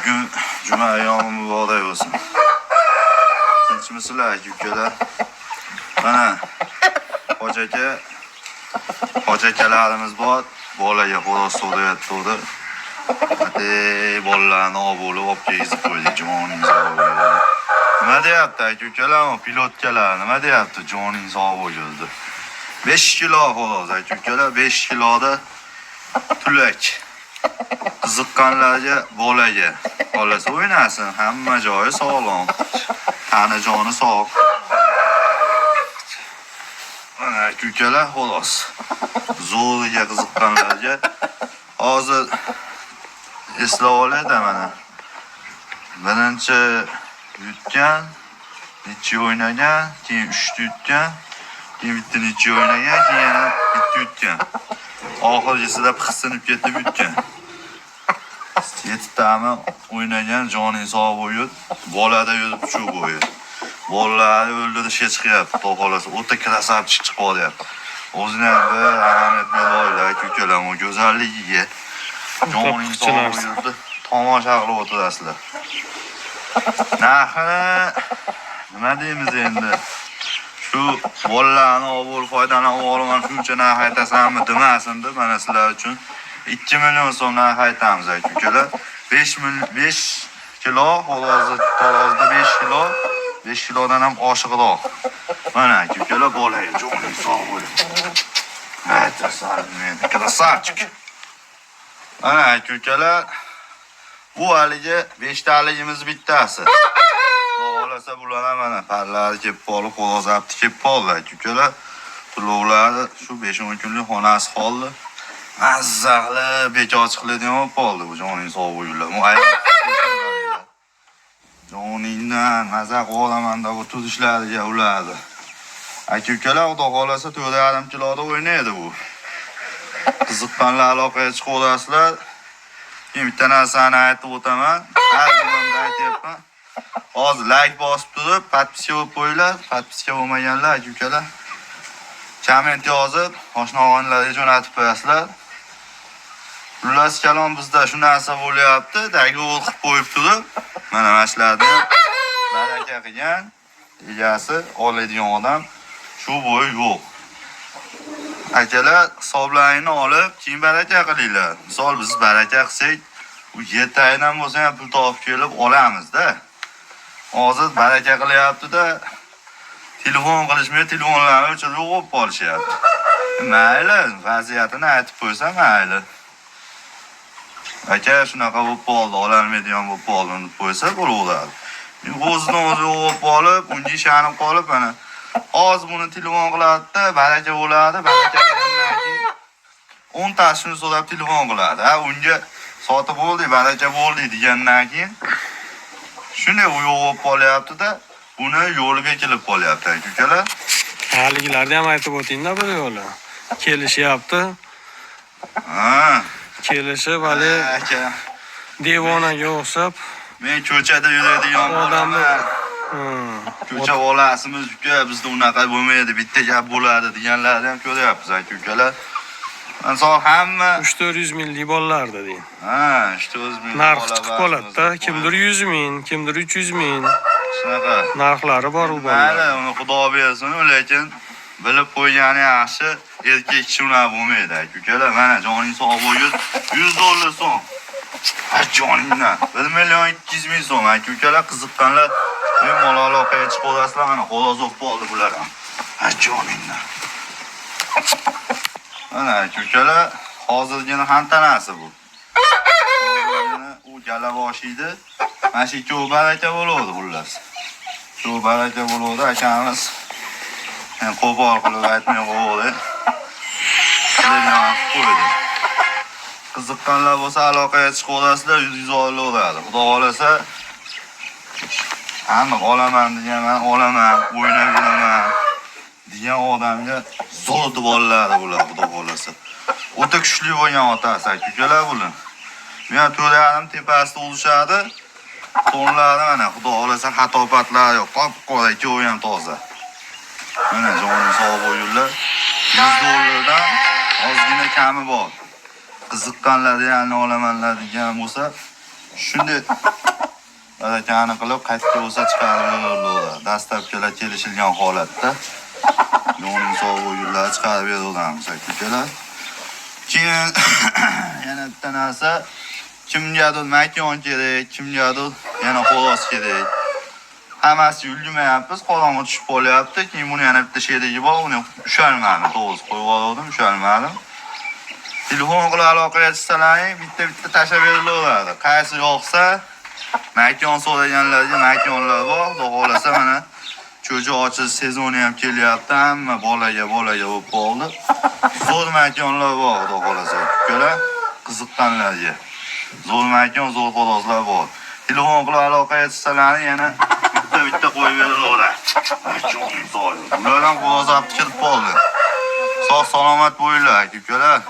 Bugün cuma ayyomi muborak bo'lsin. Tinchmisizlar ukalar? Mana hoji akalarimiz bor. Bolaga xo'roz so'rayapti. Hadi bolalarni olib olib kelib qo'ydi. Joningiz sog' bo'lsin. Nima deyapti ukalar? Pilotkalar nima deyapti? Joningiz sog' bo'lsin. 5 kilo xo'roz ukalar, 5 kiloda tulak. Qiziqqanlarga bolaga xolasi o'ynasin, hamma joyi sog'lom, tana joni sog'. Mana ukalar xolos. Zo'riga qiziqqanlarga hozir eslab oladi mana. Birinchi yutgan, necha o'ynagan, keyin 3 yutgan, keyin bitta necha o'ynagan, keyin yana bitta yutgan. Oxirgisida pixsinib ketib yutgan. 7 tami o'ynagan, joning sog' bo'lib, bolada yurib shu bo'yi. Bolalarni o'ldirishga chiqyapti, xolos. O'ta krasavchik chiqib qolyapti. O'zini ham bir ahamiyat beraylik ukalar, o go'zalligiga. Joning sog' bo'lib, tomosha qilib o'tirasizlar. Narxini nima deymiz endi? Shu bolalarni olib foydalanib olaman, shuncha narx aytasanmi demasin deb mana sizlar uchun 2 million so'mdan aytamiz ukalar. 5 kilo tarozda 5 kilo, 5 kilodan ham oshiqroq. Mana ukalar bolaga joning sog' bo'lsin. Krasavchik. Mana ukalar, bu haligi 5 taligimiz bittasi. Xohlasa bular ham mana parlari kelib qolib, xo'roz apti kelib qoldi ukalar. Tulovlari shu 5-10 kunlik xonasi qoldi. Mazzaqli bekor chiqiladigan bo'lib qoldi bu joning sog' bo'linglar. Joningdan mazaq olaman deb bu turishlariga ulardi. Aka-ukalar, xudo xolasa 4,5 kiloda o'ynaydi bu. Qiziqqanlar aloqaga chiqaverasizlar. Men bitta narsani aytib o'taman. Har kunimda aytyapman. Hozir like bosib turib, podpiska bo'lib qo'yinglar. Podpiska bo'lmaganlar aka-ukalar, komment yozib, oshna-og'aynilarga jo'natib qo'yasizlar. Xullas kalom, bizda shu narsa bo'lyapti. Dagovul qilib qo'yib turib, mana mashlarni baraka qilgan egasi oladigan odam shu bo'yi yo'q. Akalar, hisoblaringni olib, keyin baraka qilinglar. Misol biz baraka qilsak, u 7 oydan bo'lsa ham pul topib kelib olamiz-da. Hozir baraka qilyapti-da, telefon qilishmay, telefonlarni o'chirib qo'yib qolishyapti. Mayli, vaziyatini aytib qo'ysa mayli. Aka, shunaqa bo'lib qoldi, ololmaydigan bo'lib qoldi deb qo'ysa bo'laveradi. Men o'zidan o'zi o'qib qolib, unga ishonib qolib, mana hozir buni telefon qiladi-da, baraka bo'ladi, baraka qilgandan keyin 10 tashini so'rab telefon qiladi. Ha, unga sotib bo'ldi, baraka bo'ldi degandan keyin shunday u yo'q qolyapti-da, buni yo'liga kelib qolyapti ukalar. Haligilarni ham aytib o'tingda bir yo'li. Kelishyapti. Ha, kelishib hali devonaga o'xshab men ko'chada yuradigan odamlar. Ko'cha bolasimiz uka, bizda unaqa bo'lmaydi, bitta gap bo'ladi deganlarni ham ko'ryapmiz ukalar. Inson hamma 300-400 minglik bolalar dedi. Ha, 300 ming. Narx chiqib qoladi-da, kimdir 100 ming, kimdir 300 ming. Shunaqa narxlari bor u bolalar. Mayli, uni Xudo bersin, lekin bilib qo'ygani yaxshi. Erkak kishi unaqa bo'lmaydi ukalar. Mana joning sog' bo'lib, 100 dollar so'm. Ha, joningdan 1 million 200 ming so'm ukalar. Qiziqqanlar mol aloqaga chiqaverasizlar, mana xo'roz o'qib qoldi bular ham. Ha, joningdan. Mana ukalar, hozirgina hantanasi bu. U galabosh edi. Mana shu ikkovi baraka bo'ladi xullas. Shu baraka bo'ladi akamiz. Men qo'pol qilib aytmay qo'ydi. Lekin qo'ydi. Qiziqqanlar bo'lsa aloqaga chiqaverasizlar, 100 olaveradi. Xudo xolasa hamma olaman degan, olaman, o'ynab yuraman degan odamga zo'r bolalar bular, xudo xolasa. O'ta kuchli bo'lgan otasi ukalar bular. Men 4,5 tepasida o'lishadi. Tonlari mana xudo xolasa xatobatlar yo'q. Qop-qora ikkovi ham toza. Mana joning sog' bo'linglar. 100 dollardan ozgina kami bor. Qiziqqanlar, ya'ni olamanlar degan bo'lsa, Shunday barakani qilib qaytib bo'lsa chiqarib beradilar. Dastlabkilar kelishilgan holatda yo'ning sog'u yullar chiqarib beradilarmiz akalar. Keyin yana bitta narsa, kimgadir makon kerak, kimgadir yana xolos kerak. Hammasi yulmayapmiz, qorong'i tushib qolyapti. Keyin buni yana bitta shedagi bor, uni ushalmadim, to'g'risi qo'yib oldim, ushalmadim. Telefon qilib aloqaga chiqsalaring, bitta tashlab berilaveradi. Qaysi yoqsa, makon so'raganlarga makonlar bor. Xudo xolasa mana cho'ja ochish sezoni ham kelyapti, hamma bolaga bo'lib qoldi. Zo'r makonlar bor, xudo xolasa. Ukalar, qiziqqanlarga. Zo'r makon, zo'r xoloslar bor. Telefon qilib aloqaga chiqsalaring yana bitta qo'yib berilaveradi. Ulardan xolos olib kirib qoldi. Sog' salomat bo'linglar, ukalar.